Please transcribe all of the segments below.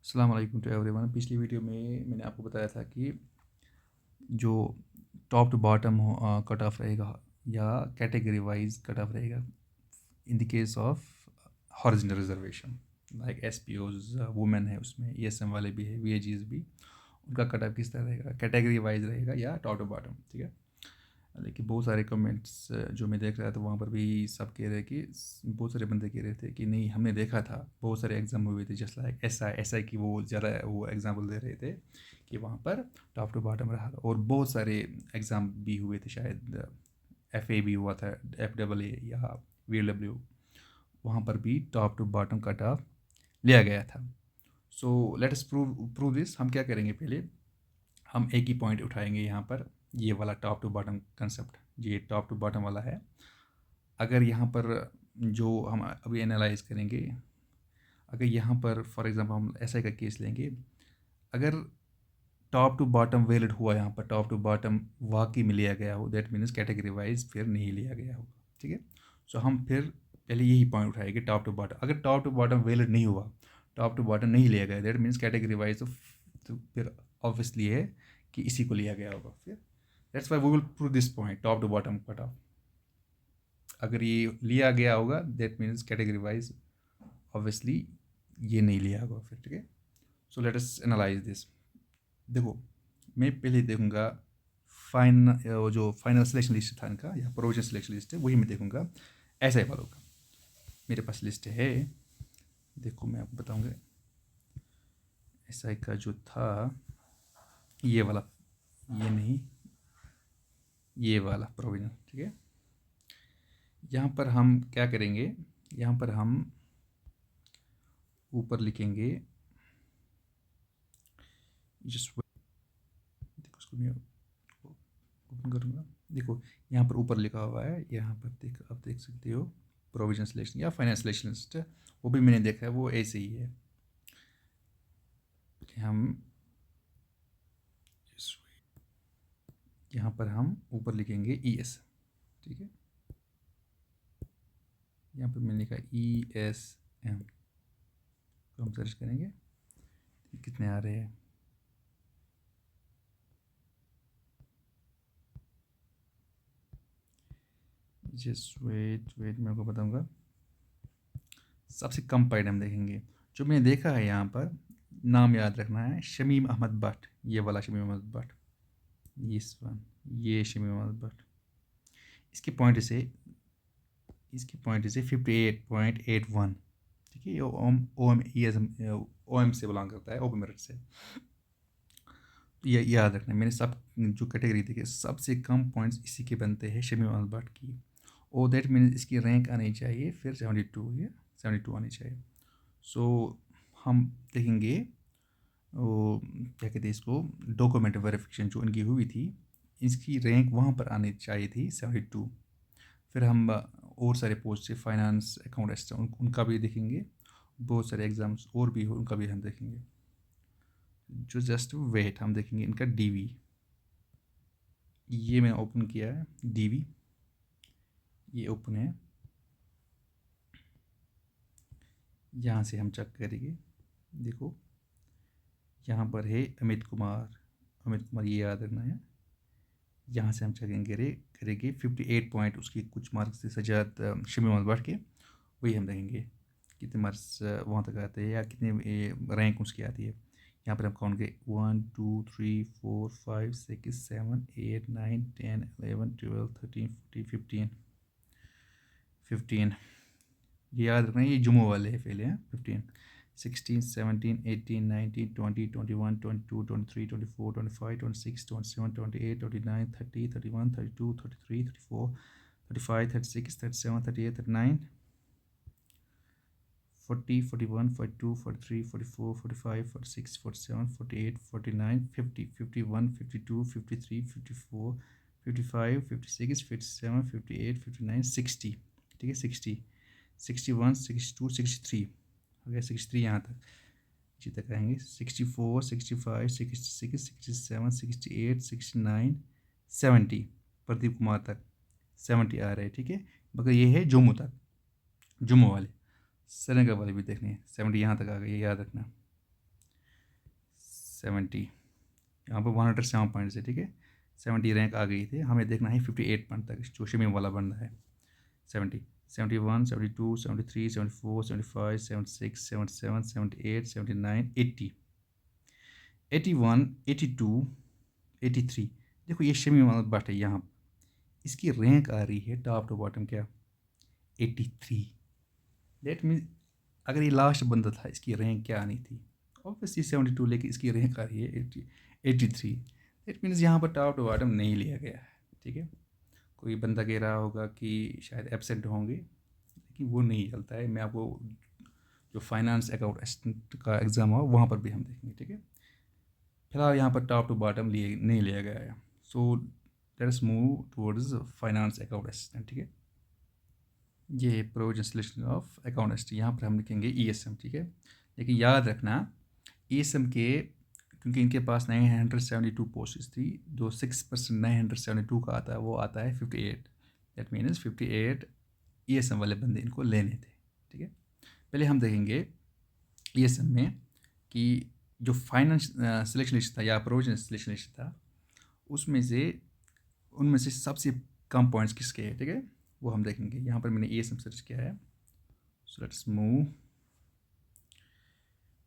अस्सलाम वालेकुम to everyone. पिछली वीडियो में मैंने आपको बताया था कि जो top to bottom cut off रहेगा या कैटेगरी वाइज कट ऑफ रहेगा in the case of horizontal reservation, like S P Os women है, उसमें ई एस एम वाले भी है, वी ए जीज भी, उनका कट ऑफ किस तरह रहेगा, कैटेगरी वाइज रहेगा या टॉप टू बॉटम। ठीक है, लेकिन बहुत सारे कमेंट्स जो मैं देख रहा था वहाँ पर भी सब कह रहे कि बहुत सारे बंदे कह रहे थे कि नहीं, हमने देखा था बहुत सारे एग्ज़ाम हुए थे, जस्ट लाइक एस आई की वो ज़्यादा वो एग्जाम्पल दे रहे थे कि वहाँ पर टॉप टू बॉटम रहा था। और बहुत सारे एग्ज़ाम भी हुए थे, शायद एफ ए भी हुआ था, एफ डबल ए या वी डब्ल्यू, वहाँ पर भी top to bottom cut off लिया गया था। So let us prove this. हम क्या करेंगे, पहले हम एक ही पॉइंट उठाएंगे यहाँ पर, ये वाला टॉप टू बॉटम कंसेप्ट, ये टॉप टू बॉटम वाला है। अगर यहाँ पर जो हम अभी एनालाइज करेंगे, अगर यहाँ पर फॉर एग्जांपल हम ऐसा का केस लेंगे, अगर टॉप टू बॉटम वैलिड हुआ, यहाँ पर टॉप टू बॉटम वाकई में लिया गया हो, दैट मीन्स कैटेगरी वाइज फिर नहीं लिया गया होगा। ठीक है, सो हम फिर पहले यही पॉइंट उठाएंगे टॉप टू बॉटम। अगर टॉप टू बॉटम वैलिड नहीं हुआ, टॉप टू बॉटम नहीं लिया गया, दैट मीन्स कैटेगरी वाइज तो फिर ऑब्वियसली है कि इसी को लिया गया होगा। फिर that's why we will prove this point top to bottom cut off. अगर ये लिया गया होगा that means category wise obviously ये नहीं लिया होगा फिर। ठीक है, so let us analyse this. देखो, मैं पहले देखूंगा वो जो फाइनल सिलेक्शन लिस्ट था इनका या प्रोविजन सिलेक्शन लिस्ट है, वही मैं देखूंगा ऐसा ही वालों का। मेरे पास लिस्ट है, देखो मैं आपको बताऊंगा। एसआई का जो था ये वाला, ये नहीं, ये वाला प्रोविजन। ठीक है, यहाँ पर हम क्या करेंगे, यहाँ पर हम ऊपर लिखेंगे, जस्ट देखो उसको मैं ओपन करूँगा। देखो यहाँ पर ऊपर लिखा हुआ है, यहाँ पर देख आप देख सकते हो प्रोविजन सिलेक्शन या फाइनेंस सिलेक्शन लिस्ट, वो भी मैंने देखा है, वो ऐसे ही है। हम यहाँ पर हम ऊपर लिखेंगे ई एस। ठीक है, यहाँ पर मैंने लिखा ई एस एम, तो हम सर्च करेंगे कितने आ रहे हैं। जस्ट वेट वेट, मैं आपको बताऊंगा। सबसे कम पॉइंट हम देखेंगे, जो मैंने देखा है यहाँ पर, नाम याद रखना है, शमीम अहमद भट्ट, ये वाला शमीम अहमद भट्ट, इस वन, ये शमीम अहमद भट्ट, इसके पॉइंट से 58.81। ठीक है, ये ओ एम से बिलोंग करता है, ओपन मेरिट से। तो ये याद रखना है, मैंने सब जो कैटेगरी देखी सबसे कम पॉइंट्स इसी के बनते हैं, शमीम अहमद भट्ट की। और दैट मीन्स इसकी रैंक आनी चाहिए फिर 72, ये 72 आनी चाहिए। सो हम देखेंगे वो क्या कहते हैं इसको, डॉक्यूमेंट वेरिफिकेशन जो इनकी हुई थी, इसकी रैंक वहाँ पर आनी चाहिए थी 72। फिर हम और सारे पोस्ट से फाइनेंस अकाउंट असिस्टेंट उनका भी देखेंगे, बहुत सारे एग्ज़ाम्स और भी हो उनका भी हम देखेंगे। जो जस्ट वेट हम देखेंगे इनका डीवी, ये मैंने ओपन किया है डीवी, ये ओपन है, यहाँ से हम चेक करेंगे। देखो यहाँ पर है अमित कुमार, अमित कुमार ये याद रखना है। यहाँ से हम चेकिंग करेंगे 58 पॉइंट उसकी कुछ मार्क्स से सजाद शमीम अहमद भट्ट के, वही हम देखेंगे कितने मार्क्स वहाँ तक आते हैं या कितने रैंक उसकी आती है। यहाँ पर हम काउंट करें 1 2 3 4 5 6 7 8 9 10 11 12 13 14 15। ये याद रखना है, ये जुम्मू वाले हैं पहले हैं। 15 16 17 18 19 20 21 22 23 24 25 26 27 28 29 30 31 32 33 34 35 36 37 38 39 40 41 42 43 44 45 46 47 48 49 50 51 52 53 54 55 56 57 58 59 60। ठीक है, 60 61 62 63 हो गया, 63 यहाँ तक, इसी तक आएंगे। 64 65 66 67 68 69 70, प्रदीप कुमार तक 70 आ रहे हैं। ठीक है, मगर ये है जम्मू तक, जम्मू वाले। श्रीनगर वाले भी देखने हैं, 70 यहाँ तक आ गए, ये याद रखना। 70, यहाँ पर 107 पॉइंट्स है, ठीक है। 70 रैंक आ गई थी, हमें देखना है 58 पॉइंट तक जो शमीम वाला बंदा है। 70, 71, 72, 73, 74, 75, 76, 77, 78, 79, 80, 81, 82, 83। देखो ये शमीम वाला बट है यहाँ, इसकी रैंक आ रही है टॉप टू बॉटम क्या, 83। दैट मीन अगर ये लास्ट बंदा था इसकी रैंक क्या आनी थी, ऑब्वियसली 72, लेकिन इसकी रैंक आ रही है 83। दैट मीन्स यहाँ पर टॉप टू बॉटम नहीं लिया गया है, ठीक है। कोई बंदा कह रहा होगा कि शायद एब्सेंट होंगे, लेकिन वो नहीं चलता है। मैं आपको जो फाइनेंस अकाउंट असिस्टेंट का एग्ज़ाम हो वहाँ पर भी हम देखेंगे, ठीक है। फिलहाल यहाँ पर टॉप टू बॉटम नहीं लिया गया है। So let us move towards finance account assistant, ठीक है। ये provision selection of account assistant, यहाँ पर हम लिखेंगे ESM, ठीक है। लेकिन याद रखना ESM के, क्योंकि इनके पास 972 पोस्ट्स थी, जो 6% 972 का आता है वो आता है 58। दैट मीन्स 58 ESM वाले बंदे इनको लेने थे, ठीक है। पहले हम देखेंगे ESM में कि जो फाइनेंस सिलेक्शन लिस्ट था या प्रोविजन सिलेक्शन लिस्ट था, उनमें से सबसे कम पॉइंट्स किसके हैं, ठीक है, वो हम देखेंगे। यहाँ पर मैंने ESM सर्च किया है। So let's move.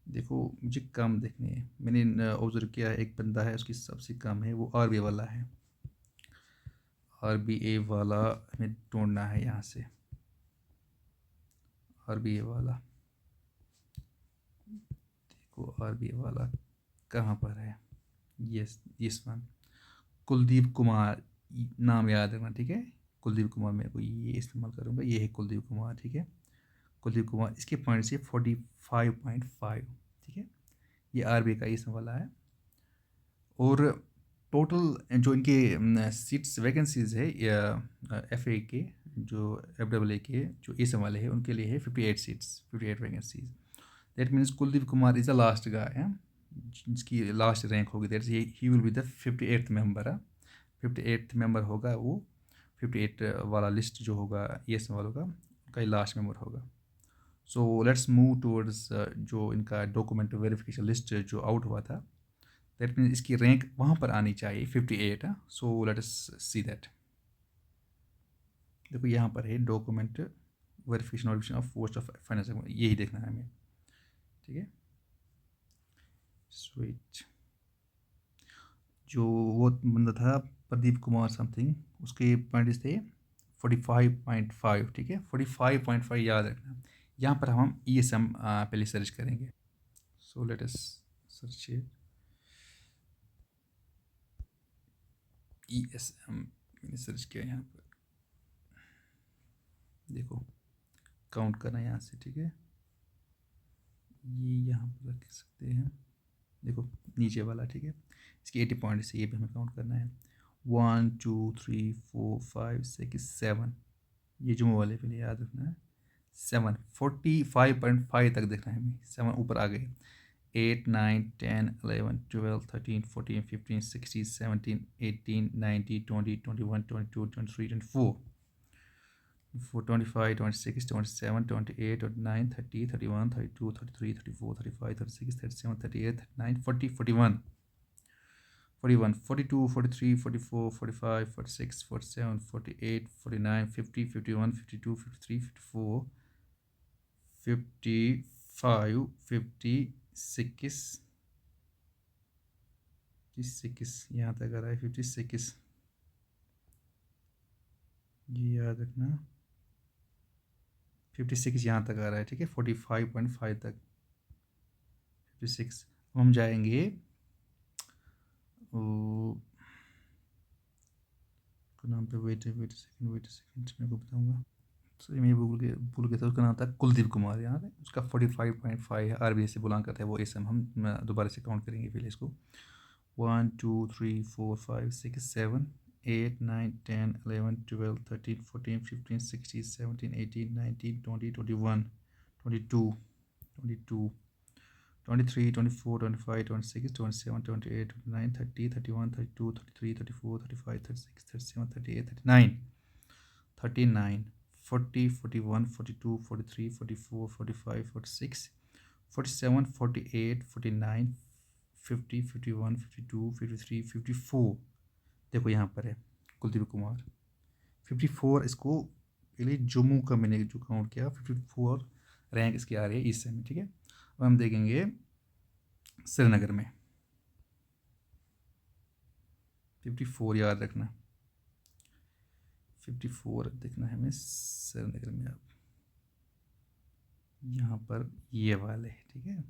देखो मुझे कम देखने हैं, मैंने ऑब्जर्व किया है एक बंदा है उसकी सबसे कम है, वो RBA वाला है। RBA वाला हमें ढूंढना है यहाँ से, RBA वाला। देखो RBA वाला कहाँ पर है, यस वन, कुलदीप कुमार नाम याद रखना, ठीक है। कुलदीप कुमार, मैं को ये इस्तेमाल करूँगा, ये है कुलदीप कुमार, ठीक है। कुलदीप कुमार, इसके पॉइंट्स ये 45.5, ठीक है। ये RBA का ESM वाला है। और टोटल जो इनके सीट्स वैकेंसीज है FA के, जो FAA के जो ESM वाले हैं उनके लिए है 58 seats, 58 vacancies. That means Kuldeep Kumar is the last guy है जिसकी लास्ट रैंक होगी, that he will be the 58th member है। 58th मेंबर होगा वो, 58 वाला लिस्ट जो होगा ESM वालों का, उनका ही लास्ट मेंबर होगा। सो लेट्स मूव टूवर्ड्स जो इनका डॉक्यूमेंट वेरिफिकेशन लिस्ट जो आउट हुआ था, दैट मीन्स इसकी रैंक वहाँ पर आनी चाहिए 58 है। So let us see that. देखो यहाँ पर है document verification of post of finance, यही देखना है हमें, ठीक है। स्वीट, जो वो बंदा था प्रदीप कुमार समथिंग, उसके पॉइंट्स थे 45.5, ठीक है। 45.5 याद रखना। यहाँ पर हम ESM पहले सर्च करेंगे। सो लेट अस सर्च ESM, मैंने सर्च किया यहाँ पर। देखो काउंट करना यहाँ से, ठीक है। ये यहाँ पर रख सकते हैं, देखो नीचे वाला, ठीक है। इसकी 80 पॉइंट से ये भी हमें काउंट करना है। 1 2 3 4 5 6 7, ये जुम्मे वाले पे याद रखना है। 7 45.5 तक देखना है हमें, 7 ऊपर आ गए। 8 9 10 11 12 13 14 15 16 17 18 19 20 21 22 23 24 25 26 27 28 29 30 31 32 33 34 35 36 37 38 39 40 41 41 42 43 44 45 46 47 48 49 50 51 52 53 54 55 56 56, यहाँ तक आ रहा है 56, ये याद रखना 56 यहाँ तक आ रहा है, ठीक है। 45.5 तक 56। हम जाएंगे नाम पे, वेट सेकंड मेरे को बताऊंगा। सो मैं भूल गया था, उसका नाम था कुलदीप कुमार, यहाँ है उसका 45.5 है। RBA से बिलोंग करता है वो ESM। हम दोबारा से काउंट करेंगे पहले इसको। 1 2 3 4 5 6 7 8 9 10 11 12 13 14 15 16 17 18 19 20 21 22 23 24 25 26 27 28 29 30 31 32 33 34 35 36 37 38 39 39 40 41 42 43 44 45 46 47 48 49 50, 51, 52, 53, 54। देखो यहाँ पर है कुलदीप कुमार 54। इसको पहले जम्मू का मैंने जो काउंट किया 54 रैंक इसकी आ रही है ईस्ट से में, ठीक है। अब हम देखेंगे श्रीनगर में 54 याद रखना, 54 देखना है हमें श्रीनगर में। अब यहाँ पर ये वाले, ठीक है,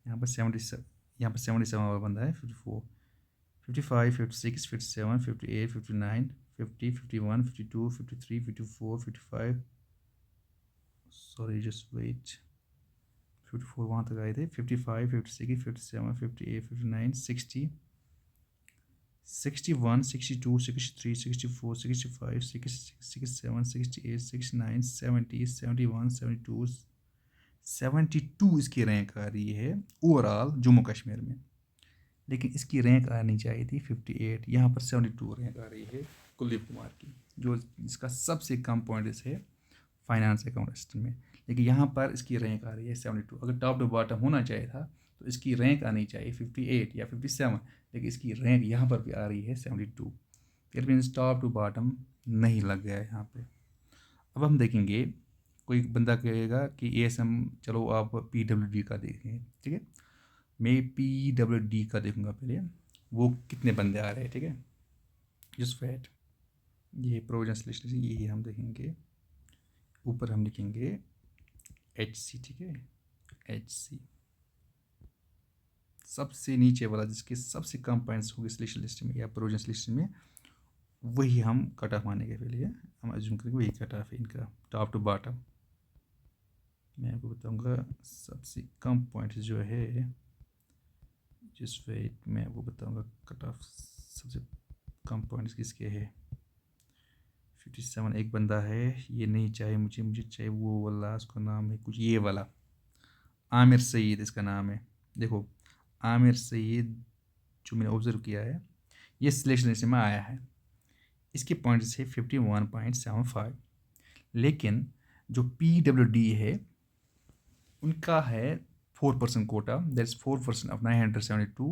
यहाँ पर 77, यहाँ पर 77 वाला बंदा है 54, 55, 56, 57, 58, 59, 50, 51, 52, 53, 54, 55, सॉरी जस्ट वेट, 54 वहाँ तक आए थे, 55, 56, 57, 58, 59, 60, 61, 62, 63, 64, 65, 66, 67, 68, 69, 70, 71, 72, 72 इसकी रैंक आ रही है ओवरऑल जम्मू कश्मीर में। लेकिन इसकी रैंक आनी चाहिए थी 58, यहाँ पर 72 रैंक आ रही है कुलदीप कुमार की, जो इसका सबसे कम पॉइंट्स है फाइनेंस अकाउंट असिस्टेंट में। लेकिन यहाँ पर इसकी रैंक आ रही है 72। अगर टॉप टू बॉटम होना चाहिए था तो इसकी रैंक आनी चाहिए 58 या 57, लेकिन इसकी रैंक यहाँ पर भी आ रही है 72। It means top to bottom नहीं लग गया है यहाँ पे। अब हम देखेंगे, कोई बंदा कहेगा कि ASM चलो आप PWD का देखें, ठीक है। मैं PWD का देखूंगा पहले, वो कितने बंदे आ रहे हैं, ठीक है। जस्ट वेट, ये प्रोविजन लिस्ट ये हम देखेंगे, ऊपर हम लिखेंगे HC, ठीक है, HC सबसे नीचे वाला जिसके सबसे कम पॉइंट्स होंगे सिलेक्शन लिस्ट में या प्रोविजन लिस्ट में, वही हम कट ऑफ मानेंगे पहले। हम अज्यूम करेंगे वही कट ऑफ है इनका टॉप टू बॉटम। मैं आपको बताऊंगा सबसे कम पॉइंट्स जो है, जस्ट वेट, मैं आपको बताऊंगा कट ऑफ सबसे कम पॉइंट्स किसके है। 57 एक बंदा है, ये नहीं चाहिए मुझे चाहिए वो वाला, उसका नाम है कुछ ये वाला, आमिर सईद इसका नाम है। देखो आमिर सईद जो मैंने ऑब्जर्व किया है, ये सिलेक्शन लिस्ट में आया है, इसके पॉइंट्स है 51.75। लेकिन जो PWD है उनका है 4% quota, that is 4% of 972।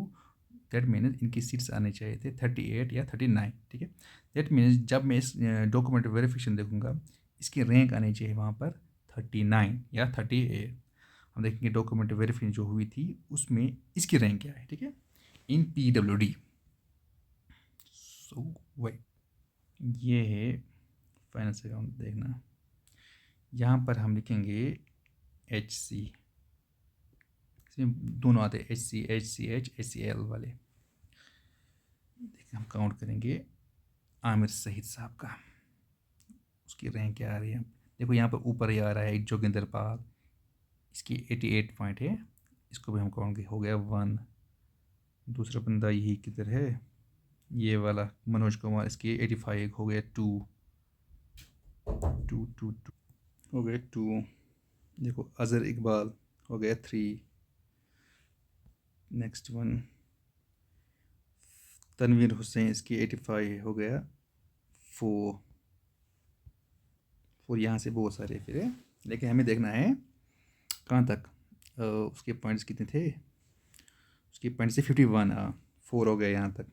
That means इनकी सीट्स आने चाहिए थे 38 या 39, ठीक है। दैट मीन्स जब मैं इस डॉक्यूमेंट वेरिफिकेशन देखूंगा, इसकी रैंक आनी चाहिए वहाँ पर 39 या 38। हम देखेंगे डॉक्यूमेंट वेरिफिकेशन जो हुई थी उसमें इसकी रैंक क्या है, ठीक है, इन PWD। सो वही ये है फाइनेंस अकाउंट देखना। यहाँ पर हम लिखेंगे HC, इसमें दोनों आते हैं HC, HCH, HCL वाले। देखिए हम काउंट करेंगे आमिर सहीद साहब का, उसकी रैंक क्या आ रही है। देखो यहाँ पर ऊपर ही आ रहा है जोगिंदर पाल, इसकी 88 पॉइंट है, इसको भी हम काउंट हो गया 1। दूसरा बंदा यही किधर है, ये वाला मनोज कुमार, इसकी 85 हो गया 2 2 2 2 हो गया 2। देखो अजहर इकबाल हो गया 3। नेक्स्ट वन तनवीर हुसैन, इसकी 85 हो गया 4। यहाँ से बहुत सारे फिर है, लेकिन हमें देखना है कहाँ तक उसके पॉइंट्स कितने थे। उसके पॉइंट्स से 51, 4 हो गए यहाँ तक।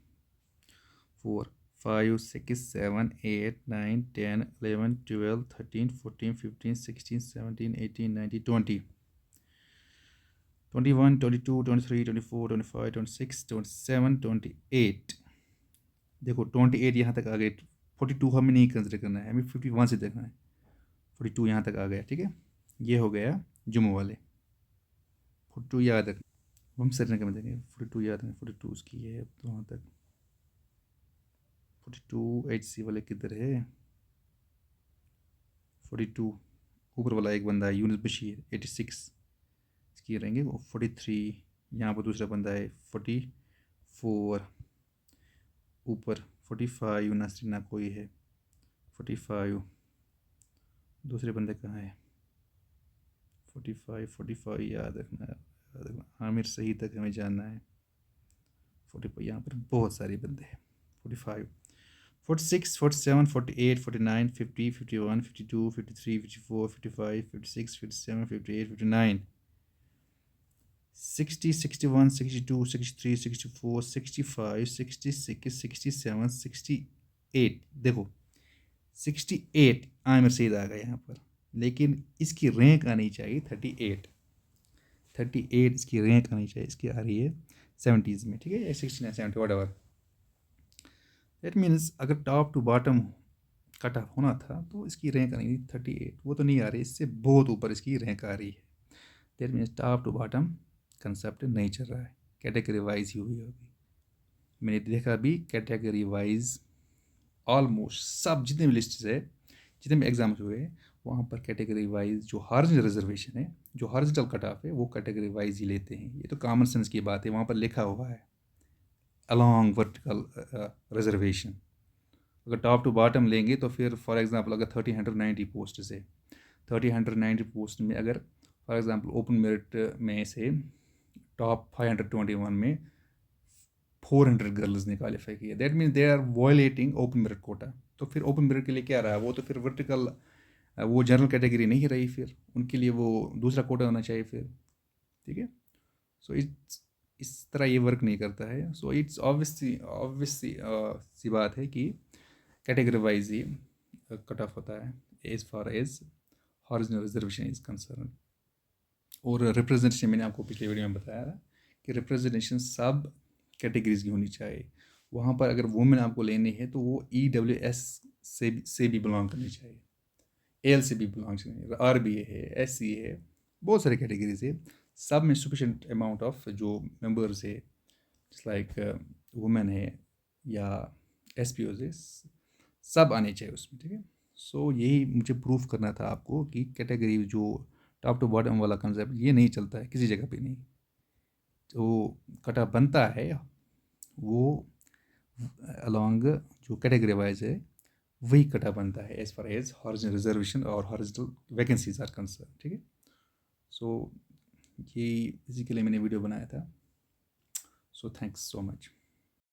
4, 5, 6, 7, 8, 9, 10, 11, 12, 13, 14, 15, 16, 17, 18, 19, 20, 21, 22, 23, 24, 25, 26, 27, 28। देखो 28 यहाँ तक आ गए। 42 हमें नहीं कंसिडर करना है, हमें 51 से देखना है। 42 यहाँ तक आ गया, ठीक है। ये हो गया जम्मू वाले 42 याद रख। हम श्रीनगर में देंगे 42 याद रखें, 42 उसकी है तो वहाँ तक। 42 HC वाले किधर है, 42 ऊपर वाला एक बंदा है यूनुस बशीर 86, इसकी रहेंगे 43। यहाँ पर दूसरा बंदा है 44, ऊपर 45 नसरीना कोई है 45। दूसरे बंदे कहाँ है 45 याद रखना, आमिर सही तक हमें जानना है 45। यहाँ पर बहुत सारे बंदे हैं 45, 46, 47, 48, 49, 50, 51, 52, 53, 54, 55, 56, 57, 58, 59, 60, 61, 62, 63, 64, 65, 66, 67, 68। देखो 68 आमिर सईद आ गया यहाँ पर, लेकिन इसकी रैंक आनी चाहिए 38। 38 इसकी रैंक आनी चाहिए, इसकी आ रही है 70s में, ठीक है, या 69, 70 वट एवर। दैट मीन्स अगर top to bottom cut off होना था तो इसकी रैंक आनी थी 38, वो तो नहीं आ रही, इससे बहुत ऊपर इसकी रैंक आ रही है। That means top to bottom concept नहीं चल रहा है, कैटेगरी वाइज ही हुई होगी। मैंने देखा अभी कैटेगरी वाइज ऑलमोस्ट सब जितने भी लिस्ट है, जितने भी एग्जाम्स हुए, वहाँ पर कैटेगरी वाइज जो हॉरिजॉन्टल रिजर्वेशन है, जो हॉरिजॉन्टल कट ऑफ है, वो कैटेगरी वाइज ही लेते हैं। ये तो कॉमन सेंस की बात है, वहाँ पर लिखा हुआ है अलॉन्ग वर्टिकल रिजर्वेशन। अगर टॉप टू बॉटम लेंगे तो फिर फॉर एग्जांपल अगर 3090 पोस्ट से 3090 पोस्ट में अगर फॉर एग्जांपल ओपन मेरिट में से टॉप 521 में 400 गर्ल्स ने क्वालिफाई किया, that means they are violating open merit quota. तो फिर ओपन मेरिट के लिए क्या रहा, वो तो फिर वर्टिकल, वो जनरल कैटेगरी नहीं रही, फिर उनके लिए वो दूसरा कोटा होना चाहिए फिर, ठीक है। सो इस तरह ये वर्क नहीं करता है। सो इट्स ऑब्वियसली सी बात है कि कैटेगरी वाइज ही कट ऑफ होता है as far as horizontal reservation is concern. और रिप्रेजेंटेशन मैंने आपको पिछले वीडियो में बताया था कि रिप्रेजेंटेशन सब कैटेगरीज की होनी चाहिए। वहाँ पर अगर वुमेन आपको लेनी है तो वो EWS से भी बिलोंग करनी चाहिए, AL से भी बिलोंग चाहिए, RBA है, SC है, बहुत सारे कैटेगरीज है। सब में सफिशेंट अमाउंट ऑफ जो मेंबर्स है, जस्ट लाइक वुमेन है या SPOs है, सब आने चाहिए उसमें, ठीक है। सो यही मुझे प्रूफ करना था आपको कि कैटेगरी जो टॉप टू बॉटम वाला कंसेप्ट ये नहीं चलता है किसी जगह पे नहीं। जो कटा बनता है वो अलॉन्ग जो कैटेगरी वाइज है वही कटा बनता है as far as horizontal reservation और हॉरिजॉन्टल वैकेंसीज आर कंसर्न, ठीक है। सो ये इसी के लिए मैंने वीडियो बनाया था। So thanks so much.